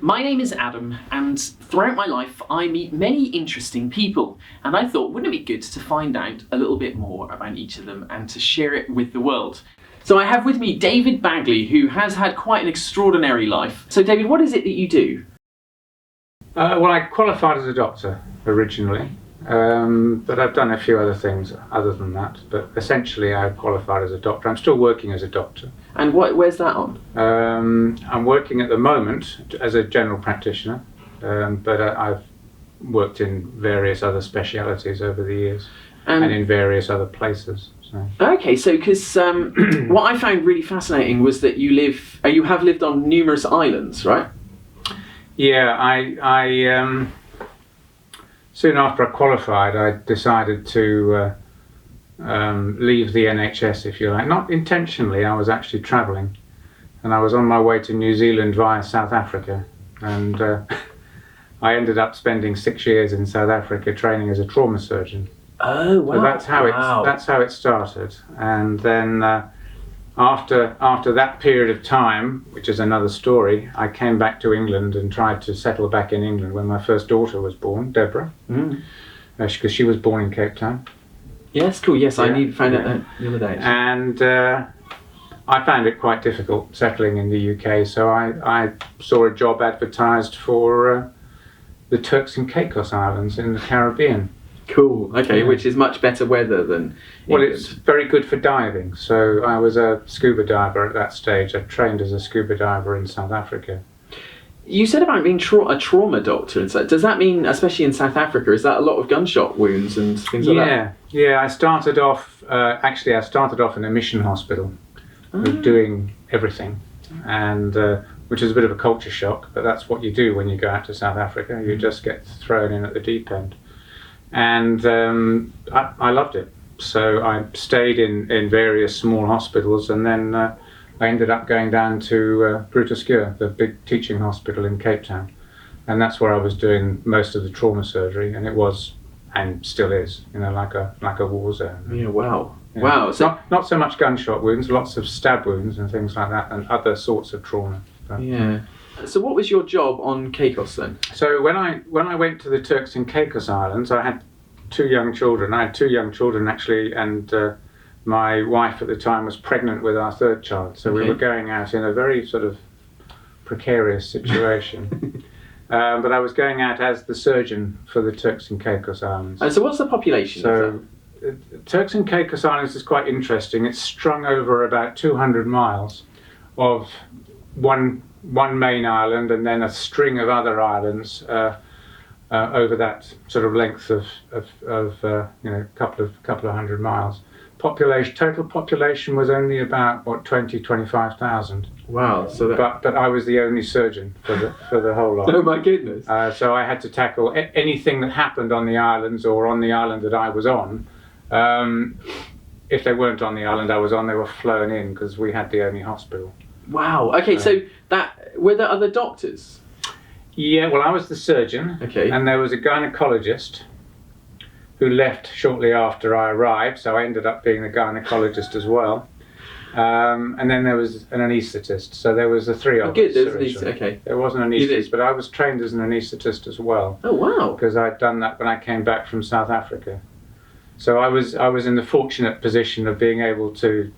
My name is Adam, and throughout my life I meet many interesting people, and I thought, wouldn't it be good to find out a little bit more about each of them and to share it with the world? So I have with me David Bagley, who has had quite an extraordinary life. So David, what is it that you do? Well, I qualified as a doctor originally, but I've done a few other things other than that. But essentially I qualified as a doctor. I'm still working as a doctor. And where's that on? I'm working at the moment as a general practitioner, but I've worked in various other specialities over the years and in various other places. So. Okay, so because what I found really fascinating was that you have lived on numerous islands, right? Yeah, I soon after I qualified, I decided to leave the NHS, if you like. Not intentionally, I was actually travelling, and I was on my way to New Zealand via South Africa, and I ended up spending 6 years in South Africa training as a trauma surgeon. Oh wow! So that's how it started, and then after that period of time, which is another story, I came back to England and tried to settle back in England when my first daughter was born, Deborah, because she was born in Cape Town. Yes, cool. Yes, yeah, I found out the other day. And I found it quite difficult settling in the UK, so I saw a job advertised for the Turks and Caicos Islands in the Caribbean. Cool. Okay, yeah. Which is much better weather than England. Well, it's very good for diving. So I was a scuba diver at that stage. I trained as a scuba diver in South Africa. You said about being a trauma doctor. Does that mean, especially in South Africa, is that a lot of gunshot wounds and things like that? Yeah. I started off. Actually, I started off in a mission hospital, doing everything, and which is a bit of a culture shock. But that's what you do when you go out to South Africa. You just get thrown in at the deep end. And I loved it. So I stayed in various small hospitals, and then I ended up going down to Brutuscure, the big teaching hospital in Cape Town. And that's where I was doing most of the trauma surgery, and it was, and still is, like a war zone. Yeah, wow. Yeah. Wow. So not so much gunshot wounds, lots of stab wounds and things like that, and other sorts of trauma. But, yeah. So what was your job on Caicos then? So when I went to the Turks and Caicos Islands, I had two young children. I had two young children actually, and my wife at the time was pregnant with our third child. So we were going out in a very sort of precarious situation. But I was going out as the surgeon for the Turks and Caicos Islands. And so what's the population of that? Turks and Caicos Islands is quite interesting. It's strung over about 200 miles of one main island and then a string of other islands over that sort of length of couple of hundred miles. Total population was only about 25,000. Wow! So but I was the only surgeon for the whole lot. Oh my goodness! So I had to tackle anything that happened on the islands or on the island that I was on. If they weren't on the island I was on, they were flown in because we had the only hospital. Wow. Okay. So were there other doctors? Yeah. Well, I was the surgeon. Okay. And there was a gynecologist who left shortly after I arrived, so I ended up being the gynecologist as well. And then there was an anaesthetist, so there was the three of us. Good. Okay. There was an anaesthetist, but I was trained as an anaesthetist as well. Oh wow! Because I'd done that when I came back from South Africa. So I was in the fortunate position of being able to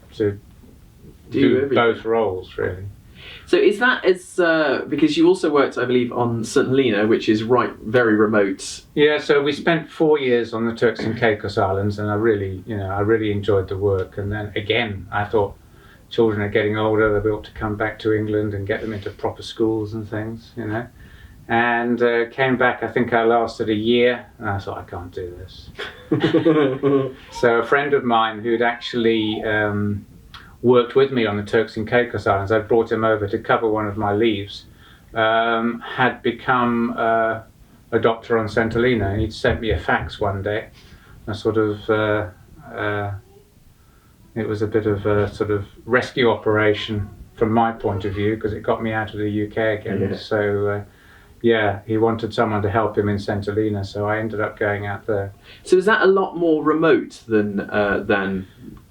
do both roles, really. So is that because you also worked, I believe, on St Helena, which is very remote? Yeah. So we spent 4 years on the Turks and Caicos Islands, and I really enjoyed the work. And then again, I thought children are getting older; they'll be able to come back to England and get them into proper schools and things, And came back. I think I lasted a year, and I thought I can't do this. So a friend of mine who'd actually worked with me on the Turks and Caicos Islands, I brought him over to cover one of my leaves, had become a doctor on St Helena, and he'd sent me a fax one day. It was a bit of a sort of rescue operation from my point of view, because it got me out of the UK again. Yeah. So he wanted someone to help him in St Helena, so I ended up going out there. So is that a lot more remote than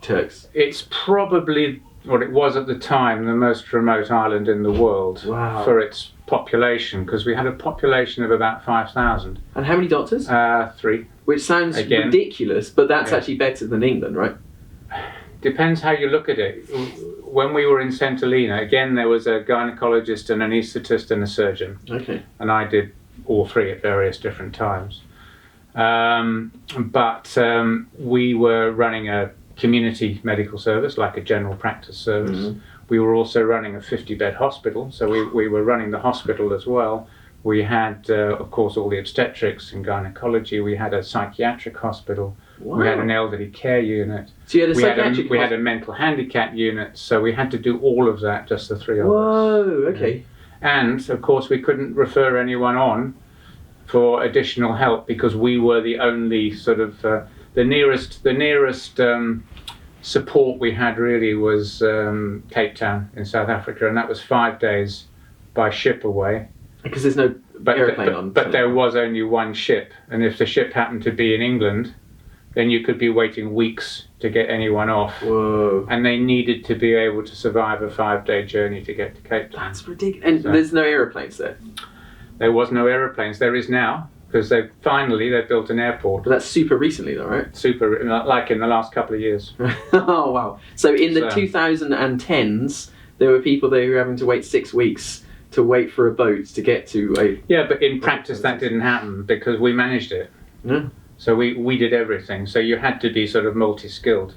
Turks? It's probably, what it was at the time, the most remote island in the world. Wow. For its population, because we had a population of about 5,000. And how many doctors? 3. Which sounds Again. ridiculous, but that's Yeah. actually better than England, right? Depends how you look at it. When we were in St Helena, again, there was a gynecologist, an anaesthetist, and a surgeon. Okay. And I did all 3 at various different times. But we were running a community medical service, like a general practice service. Mm-hmm. We were also running a 50-bed hospital, so we were running the hospital as well. We had, of course, all the obstetrics and gynecology. We had a psychiatric hospital. Wow. We had an elderly care unit. So you had a psychiatric we had a mental handicap unit, so we had to do all of that, just the 3 of us. Whoa, okay. And, of course, we couldn't refer anyone on for additional help because we were the only sort of, the nearest support we had really was Cape Town in South Africa, and that was 5 days by ship away. Because there's no airplane on. But there was only one ship, and if the ship happened to be in England, then you could be waiting weeks to get anyone off. Whoa. And they needed to be able to survive a 5-day journey to get to Cape Town. That's ridiculous. And So- there's no aeroplanes there. There was no aeroplanes. There is now, because they built an airport. But that's super recently, though, right? Super, like in the last couple of years. Oh, wow. So in the So- 2010s, there were people there who were having to wait 6 weeks to wait for a boat to get to a... Yeah, but in practice that didn't happen because we managed it. Yeah. So we did everything. So you had to be sort of multi-skilled.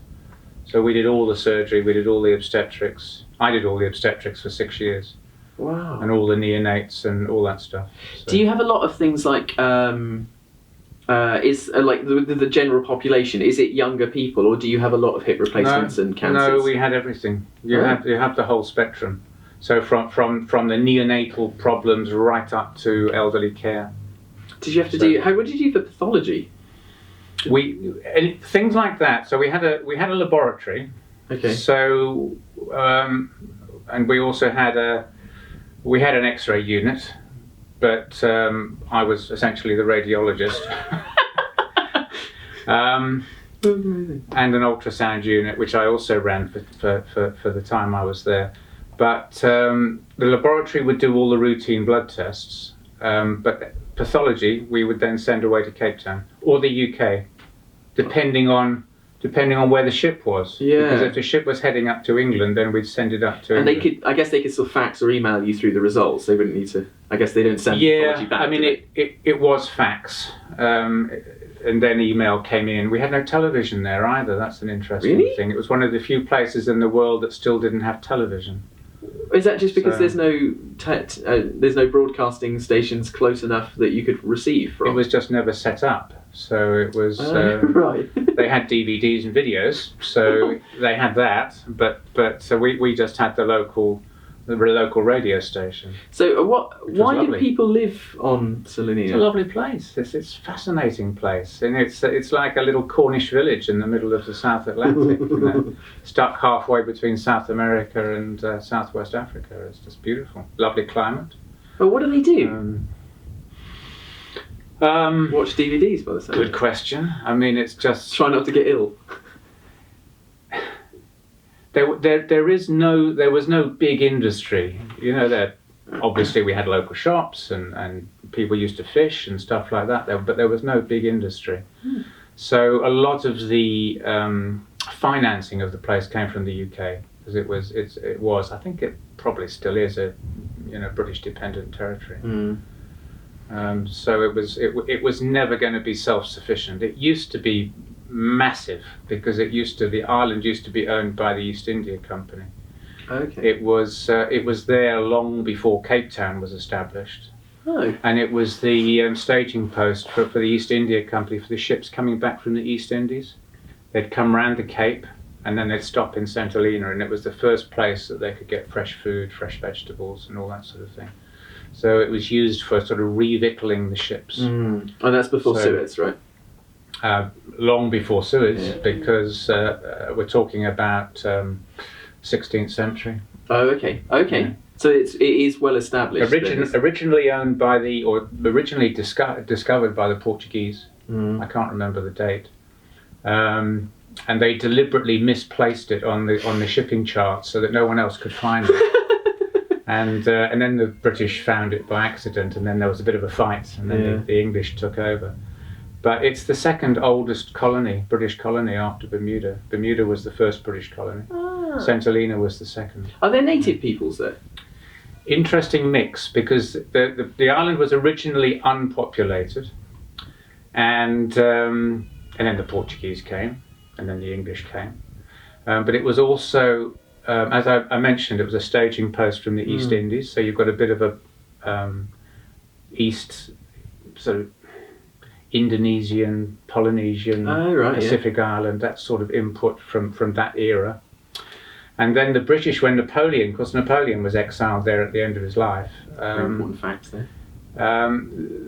So we did all the surgery, we did all the obstetrics. I did all the obstetrics for 6 years. Wow. And all the neonates and all that stuff. So. Do you have a lot of things like... is like the general population, is it younger people, or do you have a lot of hip replacements and cancers? No, we had everything. You have the whole spectrum. So from the neonatal problems right up to elderly care. Did you have to do... What did you do for pathology? And things like that. So we had a laboratory. Okay. So and we also had an X-ray unit, but I was essentially the radiologist. And an ultrasound unit, which I also ran for the time I was there. But the laboratory would do all the routine blood tests, but pathology we would then send away to Cape Town or the UK, depending on where the ship was. Yeah. Because if the ship was heading up to England, then we'd send it up to And England. I guess they could still fax or email you through the results. They wouldn't need to... I guess they don't send pathology back. I mean, do they? it was fax, and then email came in. We had no television there either. That's an interesting Really? thing. It was one of the few places in the world that still didn't have television. Is that just because So- there's no broadcasting stations close enough that you could receive from? It was just never set up. So it was. Right. They had DVDs and videos, so they had that. But so we just had the local radio station. So why did lovely. people live on It's a Salinina? lovely place. It's a fascinating place, and it's like a little Cornish village in the middle of the South Atlantic, stuck halfway between South America and Southwest Africa. It's just beautiful, lovely climate. But what do they do? Watch DVDs by the sound. Good question. I mean, it's just Try not to get ill. there was no big industry. That obviously we had local shops and people used to fish and stuff like that. But there was no big industry. So a lot of the financing of the place came from the UK because it was I think it probably still is a British dependent territory. So it was never going to be self-sufficient. It used to be massive because the island used to be owned by the East India Company. Okay. It was there long before Cape Town was established, and it was the staging post for the East India Company for the ships coming back from the East Indies. They'd come round the Cape and then they'd stop in St Helena, and it was the first place that they could get fresh food, fresh vegetables, and all that sort of thing. So it was used for sort of revictualling the ships. And that's before Suez, right? Long before Suez, Yeah. because we're talking about 16th century. Oh, okay. Yeah. So it is well established. Originally owned by originally discovered by the Portuguese. I can't remember the date. And they deliberately misplaced it on the shipping charts so that no one else could find it. And then the British found it by accident, and then there was a bit of a fight, and then the English took over. But it's the second oldest colony, British colony, after Bermuda. Bermuda was the first British colony. St Helena was the second. Are there native peoples there? Interesting mix, because the island was originally unpopulated, and then the Portuguese came, and then the English came. But it was also, as I mentioned, it was a staging post from the East Indies, so you've got a bit of a East, sort of Indonesian, Polynesian, Pacific island, that sort of input from that era. And then the British, when Napoleon, because Napoleon was exiled there at the end of his life. Very important facts there.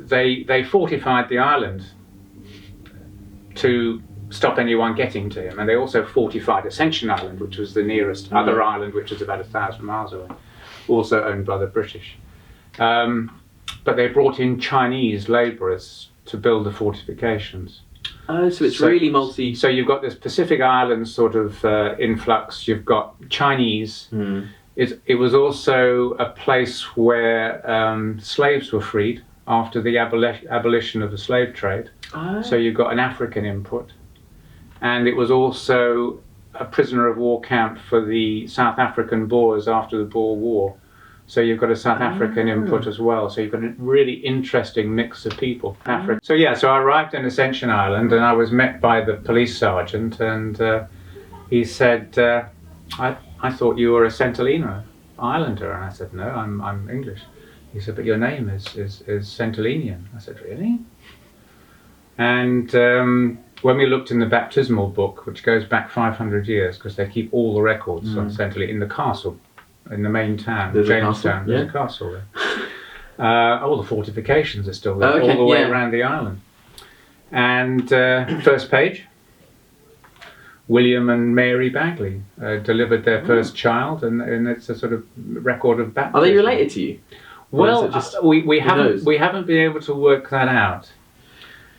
They fortified the island to stop anyone getting to him, and they also fortified Ascension Island, which was the nearest other island, which was about 1,000 miles away, also owned by the British. But they brought in Chinese labourers to build the fortifications. Oh, so it's really multi... So you've got this Pacific Island sort of influx, you've got Chinese. It was also a place where slaves were freed after the abolition of the slave trade. So you've got an African input. And it was also a prisoner of war camp for the South African Boers after the Boer War. So you've got a South African input as well. So you've got a really interesting mix of people. So so I arrived in Ascension Island, and I was met by the police sergeant, and he said, I thought you were a St Helena Islander. And I said, no, I'm English. He said, but your name is St Helenian. I said, really? And when we looked in the baptismal book, which goes back 500 years, because they keep all the records on St Helena in the castle, in the main town, Jamestown, there's a castle there. All the fortifications are still there, all the way around the island. And first page, William and Mary Bagley delivered their first child, and it's a sort of record of baptism. Are they related to you? Well, we haven't been able to work that out.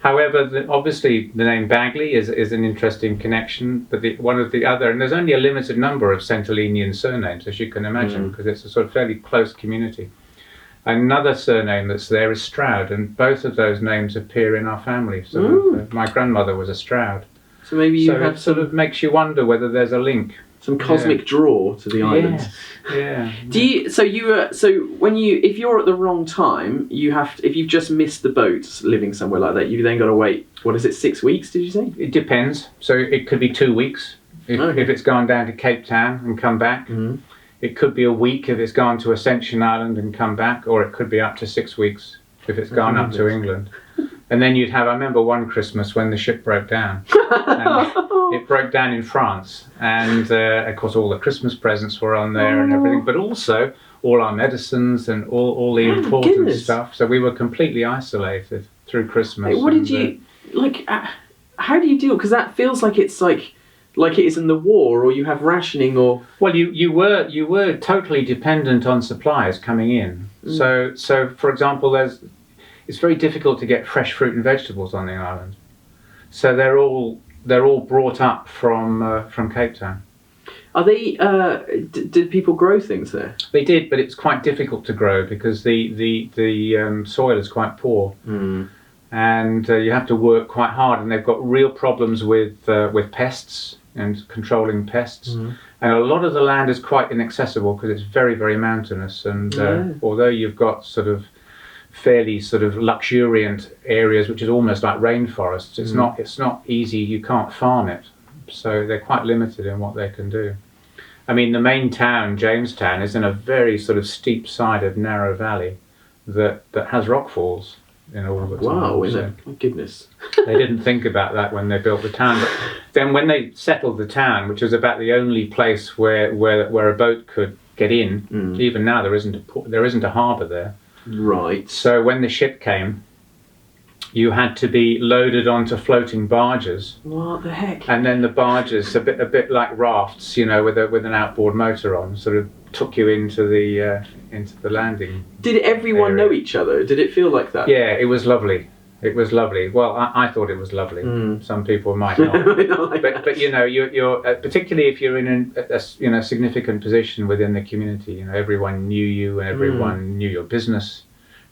However, obviously the name Bagley is an interesting connection, but one of the other, and there's only a limited number of St Helenian surnames, as you can imagine, because it's a sort of fairly close community. Another surname that's there is Stroud, and both of those names appear in our family. So my grandmother was a Stroud. So maybe you have it sort of makes you wonder whether there's a link. Some cosmic draw to the island. Yeah. Do you? If you're at the wrong time, you have to. If you've just missed the boat, living somewhere like that, you've then got to wait. What is it? 6 weeks? Did you say? It depends. So it could be 2 weeks if it's gone down to Cape Town and come back. It could be a week if it's gone to Ascension Island and come back, or it could be up to 6 weeks if it's gone up to England. And then you'd have, I remember one Christmas when the ship broke down. It broke down in France, and of course all the Christmas presents were on there and everything, but also all our medicines and all the important stuff. So we were completely isolated through Christmas. What did you, how do you deal? Because that feels like it's like it is in the war, or you have rationing, or... Well, you were totally dependent on supplies coming in. So for example, it's very difficult to get fresh fruit and vegetables on the island. So they're all brought up from Cape Town. Are they? Did people grow things there? They did, but it's quite difficult to grow because the soil is quite poor, and you have to work quite hard. And they've got real problems with pests and controlling pests. And a lot of the land is quite inaccessible because it's very, very mountainous. And although you've got sort of fairly sort of luxuriant areas, which is almost like rainforests, it's not easy. You can't farm it, so they're quite limited in what they can do. I mean, the main town, Jamestown, is in a very sort of steep-sided, narrow valley that has rockfalls in all the time. Wow, so my goodness. They didn't think about that when they built the town. But then when they settled the town, which was about the only place where a boat could get in, even now there isn't a harbour there. Right. So when the ship came, you had to be loaded onto floating barges. What the heck? And then the barges, a bit like rafts, with an outboard motor on, sort of took you into the landing. Did everyone know each other? Did it feel like that? Yeah, it was lovely. It was lovely. Well, I thought it was lovely. Some people might not. but you know, you're particularly if you're in a significant position within the community. You know, everyone knew you, and everyone knew your business,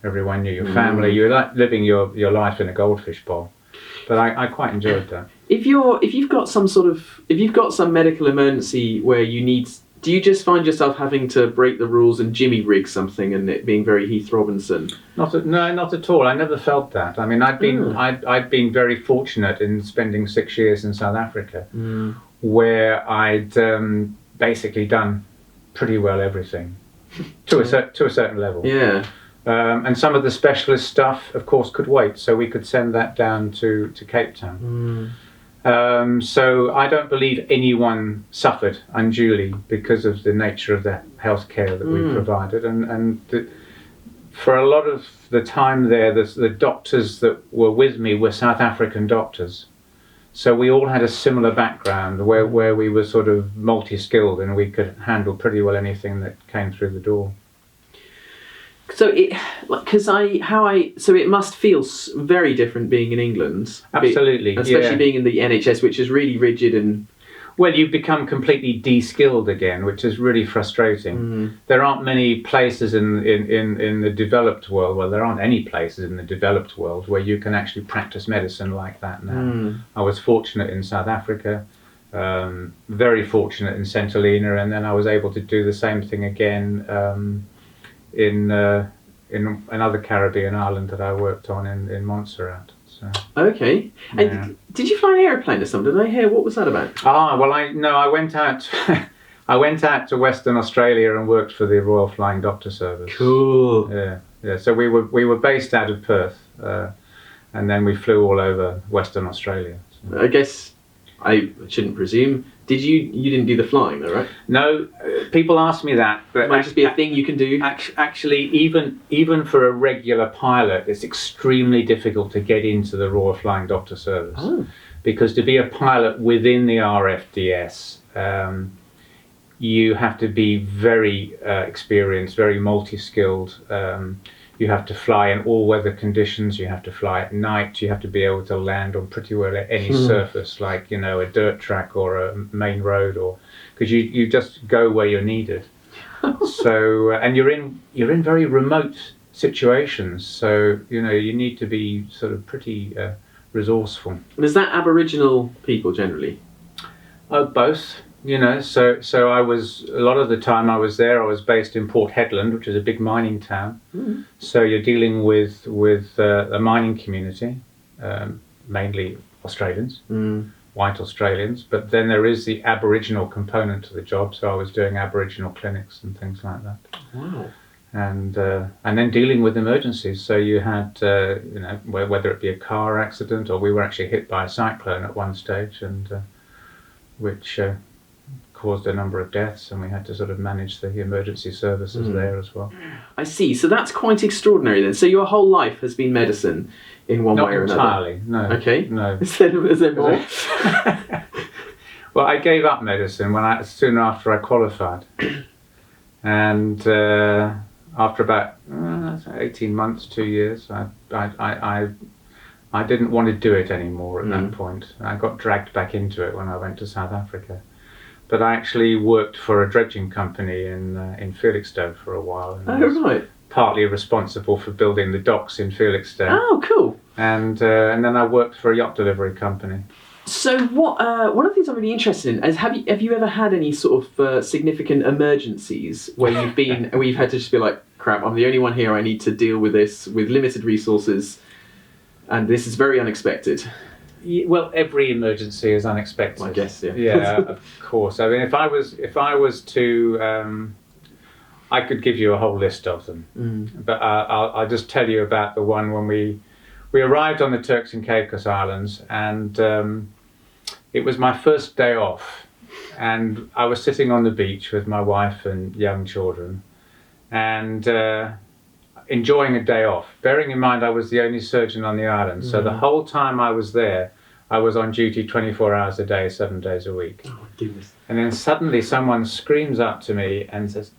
everyone knew your family. You're like living your life in a goldfish bowl. But I quite enjoyed that. If you've got some medical emergency where you need, do you just find yourself having to break the rules and jimmy rig something and it being very Heath Robinson? Not at all. I never felt that. I mean, I'd been very fortunate in spending 6 years in South Africa, where I'd basically done pretty well everything to a certain level. Yeah. And some of the specialist stuff, of course, could wait, so we could send that down to Cape Town. So I don't believe anyone suffered unduly because of the nature of the healthcare that we provided, and for a lot of the time there, the doctors that were with me were South African doctors, so we all had a similar background where we were sort of multi-skilled and we could handle pretty well anything that came through the door. So it must feel very different being in England. Absolutely, especially being in the NHS, which is really rigid and. Well, you become completely de-skilled again, which is really frustrating. There aren't many places in the developed world. Well, there aren't any places in the developed world where you can actually practice medicine like that now. I was fortunate in South Africa, very fortunate in St Helena, and then I was able to do the same thing again. In another Caribbean island that I worked on in Montserrat. So, okay. Yeah. And did you fly an aeroplane or something? Did I hear? What was that about? Well, I went out. I went out to Western Australia and worked for the Royal Flying Doctor Service. Cool. Yeah. So we were based out of Perth, and then we flew all over Western Australia. So. I guess I shouldn't presume. You didn't do the flying though, right? No, people ask me that, but it might just be a thing you can do. Actually, even for a regular pilot, it's extremely difficult to get into the Royal Flying Doctor Service, because to be a pilot within the RFDS, you have to be very experienced, very multi-skilled. You have to fly in all weather conditions. You have to fly at night. You have to be able to land on pretty well any surface, like a dirt track or a main road, or because you just go where you're needed. So and you're in very remote situations. So you need to be sort of pretty resourceful. And is that Aboriginal people generally? Both. So I was, a lot of the time I was there, I was based in Port Hedland, which is a big mining town. So you're dealing with a mining community, mainly Australians, white Australians, but then there is the Aboriginal component to the job, so I was doing Aboriginal clinics and things like that. Wow. And then dealing with emergencies. So you had, whether it be a car accident, or we were actually hit by a cyclone at one stage, and which caused a number of deaths, and we had to sort of manage the emergency services there as well. I see. So that's quite extraordinary then. So your whole life has been medicine in one way or another? Not entirely, no. Okay. No. Is there more? Well, I gave up medicine soon after I qualified. And after about 18 months, 2 years, I didn't want to do it anymore at that point. I got dragged back into it when I went to South Africa. But I actually worked for a dredging company in Felixstowe for a while. And right. Partly responsible for building the docks in Felixstowe. Oh, cool. And then I worked for a yacht delivery company. So one of the things I'm really interested in is have you ever had any sort of significant emergencies where you've had to just be like, crap, I'm the only one here, I need to deal with this with limited resources, and this is very unexpected? Well, every emergency is unexpected. I guess, yeah. Yeah, of course. I mean, if I was to, I could give you a whole list of them, but I'll just tell you about the one when we arrived on the Turks and Caicos Islands, and it was my first day off, and I was sitting on the beach with my wife and young children, and enjoying a day off. Bearing in mind I was the only surgeon on the island, so the whole time I was there, I was on duty 24 hours a day, 7 days a week. Oh my goodness. And then suddenly someone screams up to me and says,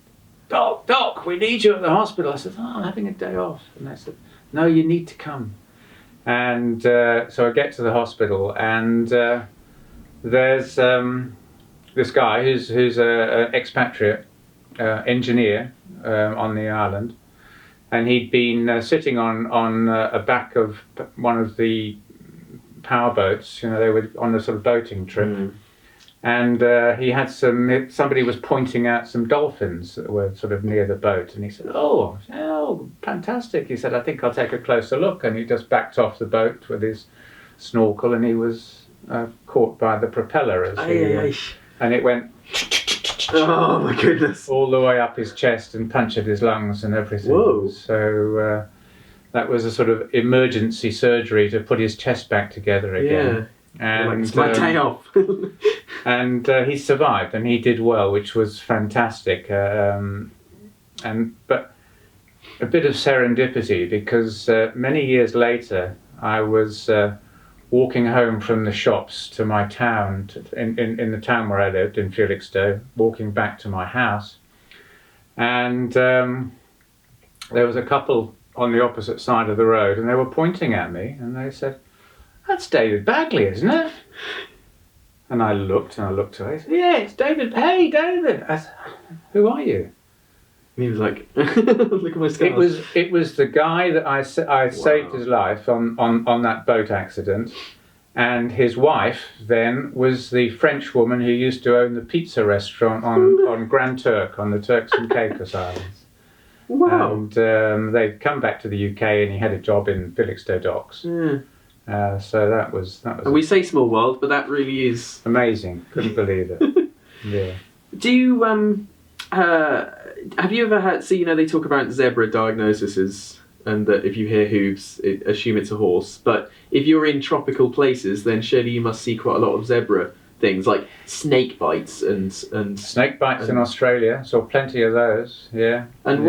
Doc, we need you at the hospital. I said, I'm having a day off. And they said, no, you need to come. And so I get to the hospital, and there's this guy who's an expatriate engineer on the island, and he'd been sitting on a back of one of the power boats. You know, they were on a sort of boating trip, and he had somebody was pointing out some dolphins that were sort of near the boat, and he said, "Oh, fantastic!" He said, "I think I'll take a closer look," and he just backed off the boat with his snorkel, and he was caught by the propeller and it went. Oh my goodness! All the way up his chest and punctured his lungs and everything. Whoa! So that was a sort of emergency surgery to put his chest back together again. Yeah. And it's my day off. And he survived, and he did well, which was fantastic. But a bit of serendipity, because many years later I was walking home from the shops to my town, in the town where I lived, in Felixstowe, walking back to my house. And there was a couple on the opposite side of the road, and they were pointing at me, and they said, "That's David Bagley, isn't it?" And I looked away. I said, "Yeah, it's David. Hey, David." I said, "Who are you?" And he was like, "Look at my scars." It was the guy that I saved his life on that boat accident, and his wife then was the French woman who used to own the pizza restaurant on Grand Turk on the Turks and Caicos Islands. Wow! And they'd come back to the UK, and he had a job in Felixstowe Docks. Yeah. So that was. And we say small world, but that really is amazing. Couldn't believe it. Yeah. Do you have you ever had? So they talk about zebra diagnoses, and that if you hear hooves, assume it's a horse. But if you're in tropical places, then surely you must see quite a lot of zebra things, like snake bites and snake bites in Australia. Saw plenty of those. Yeah. And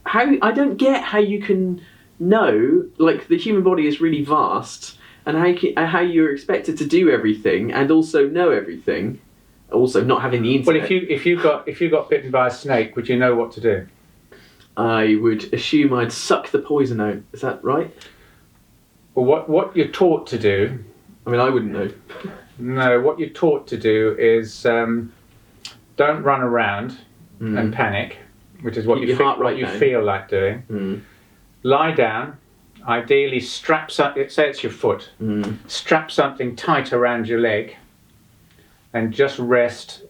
how I don't get how you can know, like, the human body is really vast, and how you're expected to do everything and also know everything. Also, not having the internet. Well, if you got bitten by a snake, would you know what to do? I would assume I'd suck the poison out. Is that right? Well, what you're taught to do. I mean, I wouldn't know. No, what you're taught to do is don't run around and panic, which is what you feel like doing. Lie down. Ideally, strap something. Say it's your foot. Strap something tight around your leg. And just rest,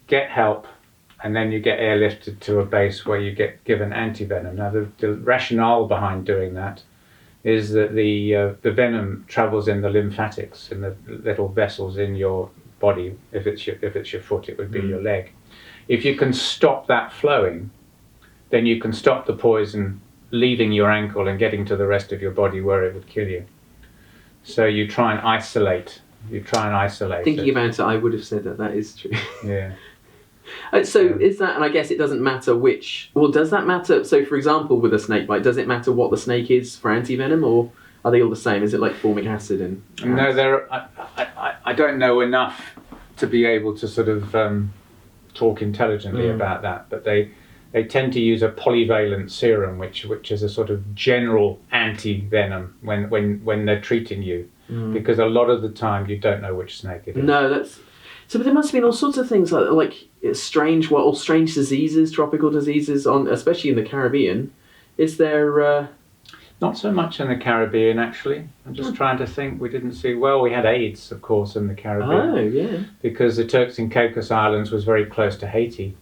get help, and then you get airlifted to a base where you get given antivenom. Now, the rationale behind doing that is that the venom travels in the lymphatics, in the little vessels in your body. If it's your foot, it would be your leg. If you can stop that flowing, then you can stop the poison leaving your ankle and getting to the rest of your body where it would kill you. So you try and isolate. Thinking about it, I would have said that is true. Yeah. So is that, and I guess it doesn't matter which, well, does that matter? So for example, with a snake bite, does it matter what the snake is for antivenom, or are they all the same? Is it like formic acid and... No, I don't know enough to be able to sort of talk intelligently about that, but they tend to use a polyvalent serum, which is a sort of general anti-venom when they're treating you. Because a lot of the time you don't know which snake it is. No, that's... So, but there must have been all sorts of things like strange diseases, tropical diseases, especially in the Caribbean. Is there... Not so much in the Caribbean, actually. I'm just trying to think. We didn't see... Well, we had AIDS, of course, in the Caribbean. Oh, yeah. Because the Turks and Caicos Islands was very close to Haiti,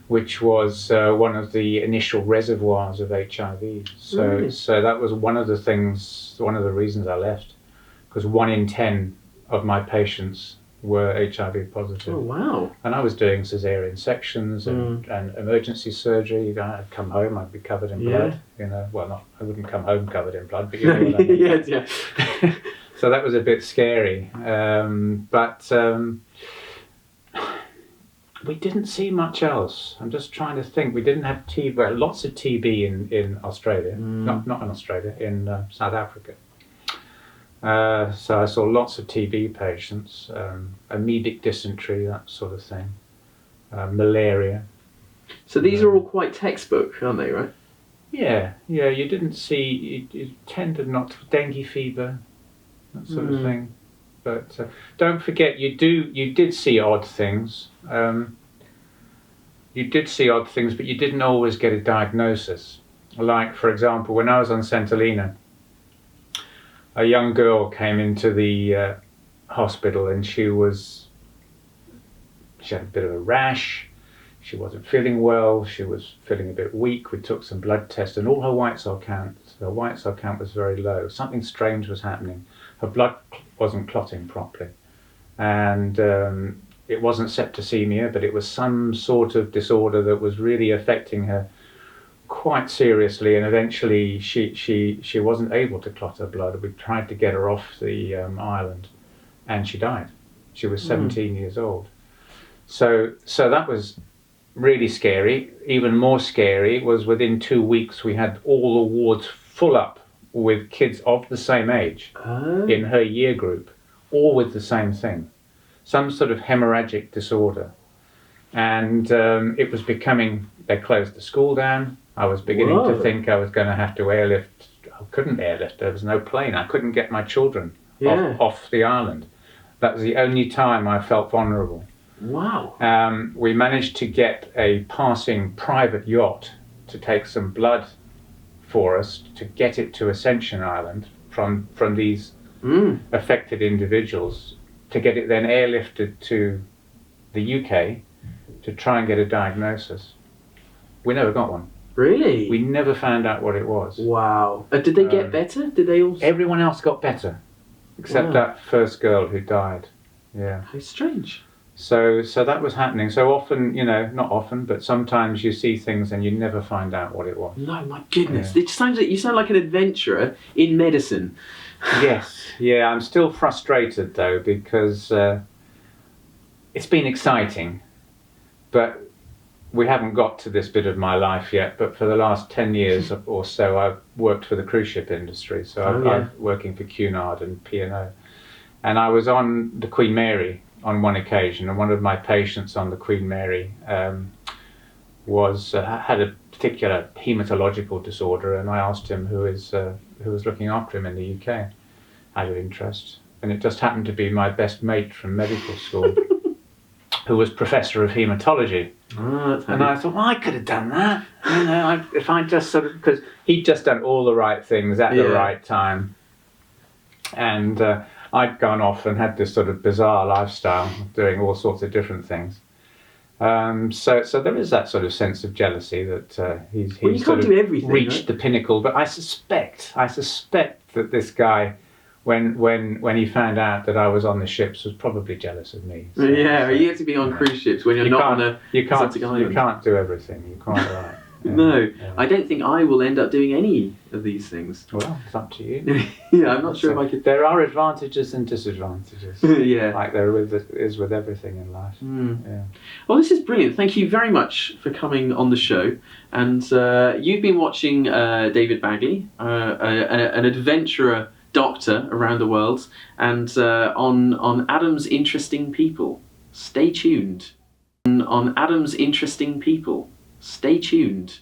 which was one of the initial reservoirs of HIV. So that was one of the reasons I left. Because 1 in 10 of my patients were HIV positive. Oh, wow. And I was doing cesarean sections and emergency surgery. I'd come home, I'd be covered in blood. Well, I wouldn't come home covered in blood, but you know what I mean. Yeah. So that was a bit scary. But we didn't see much else. I'm just trying to think. We didn't have TB, well, lots of TB in Australia. Not in Australia, in South Africa. So I saw lots of TB patients, amoebic dysentery, that sort of thing, malaria. So these are all quite textbook, aren't they, right? Yeah, you didn't see, you tended not to, dengue fever, that sort of thing. But don't forget, you did see odd things. You did see odd things, but you didn't always get a diagnosis. Like, for example, when I was on Centolina, a young girl came into the hospital, and she had a bit of a rash. She wasn't feeling well. She was feeling a bit weak. We took some blood tests, and all her white cell count was very low. Something strange was happening. Her blood wasn't clotting properly, and it wasn't septicemia, but it was some sort of disorder that was really affecting her quite seriously. And eventually, she wasn't able to clot her blood. We tried to get her off the island, and she died. She was 17 years old. So that was really scary. Even more scary was within 2 weeks we had all the wards full up with kids of the same age in her year group, all with the same thing, some sort of hemorrhagic disorder. And it was becoming, they closed the school down. I was beginning to think I was going to have to airlift. I couldn't airlift, there was no plane. I couldn't get my children off the island. That was the only time I felt vulnerable. Wow. We managed to get a passing private yacht to take some blood for us to get it to Ascension Island from these affected individuals, to get it then airlifted to the UK to try and get a diagnosis. We never got one. Really? We never found out what it was. Wow. Did they get better? Did they all? Everyone else got better, except that first girl who died. Yeah. How strange. So that was happening. So often, not often, but sometimes you see things and you never find out what it was. No, my goodness. Yeah. It sounds like you sound like an adventurer in medicine. Yes. Yeah, I'm still frustrated though, because it's been exciting, but we haven't got to this bit of my life yet. But for the last 10 years or so, I've worked for the cruise ship industry. So I'm working for Cunard and P&O. And I was on the Queen Mary on one occasion, and one of my patients on the Queen Mary had a particular hematological disorder, and I asked him who was looking after him in the UK, out of interest, and it just happened to be my best mate from medical school, who was professor of hematology. And I thought, well, I could have done that, if I just because he'd just done all the right things at the right time, and I'd gone off and had this sort of bizarre lifestyle, doing all sorts of different things. So there is that sort of sense of jealousy that he's sort of reached the pinnacle. But I suspect that this guy, when he found out that I was on the ships, was probably jealous of me. So, you have to be on cruise ships when you're not on a exotic island. You can't do everything. You're quite right. No, I don't think I will end up doing any of these things. Well, it's up to you. I'm not sure if I could. There are advantages and disadvantages. Like there is with everything in life. Yeah. Well, this is brilliant. Thank you very much for coming on the show. And you've been watching David Bagley, an adventurer doctor around the world, and on Adam's Interesting People. Stay tuned. On Adam's Interesting People. Stay tuned.